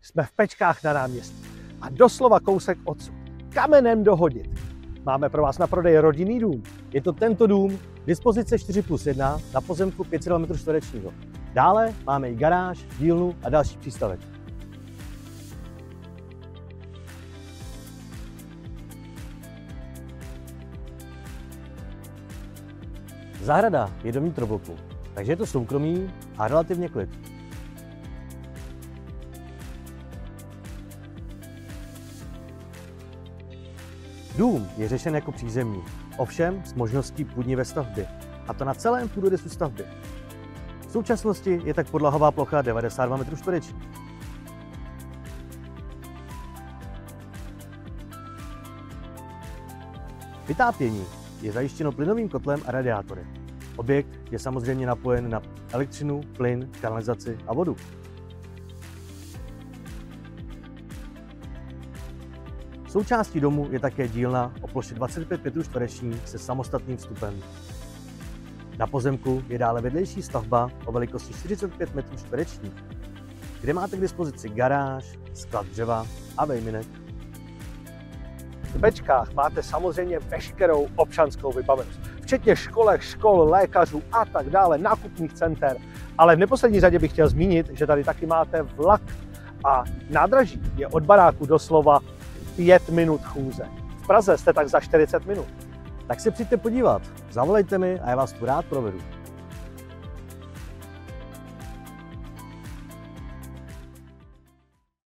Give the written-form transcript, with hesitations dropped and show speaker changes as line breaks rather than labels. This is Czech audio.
Jsme v Pečkách na náměstí a doslova kousek odsud. Kamenem dohodit. Máme pro vás na prodej rodinný dům. Je to tento dům, dispozice 4+1 na pozemku 500 m². Dále máme i garáž, dílnu a další přístavek. Zahrada je do vnitrobloku, takže je to soukromý a relativně klid. Dům je řešen jako přízemní, ovšem s možností půdní ve stavbě, a to na celém půdorysu stavby. V současnosti je tak podlahová plocha 92 m². Vytápění je zajištěno plynovým kotlem a radiátory. Objekt je samozřejmě napojen na elektřinu, plyn, kanalizaci a vodu. Součástí domu je také dílna o ploše 25 m² se samostatným vstupem. Na pozemku je dále vedlejší stavba o velikosti 45 m², kde máte k dispozici garáž, sklad dřeva a vejminek. V Pečkách máte samozřejmě veškerou občanskou vybavenost, včetně školek, škol, lékařů a tak dále, nákupních center. Ale v neposlední řadě bych chtěl zmínit, že tady taky máte vlak a nádraží je od baráku doslova 5 minut chůze. V Praze jste tak za 40 minut. Tak se přijďte podívat, zavolejte mi a já vás tu rád provedu.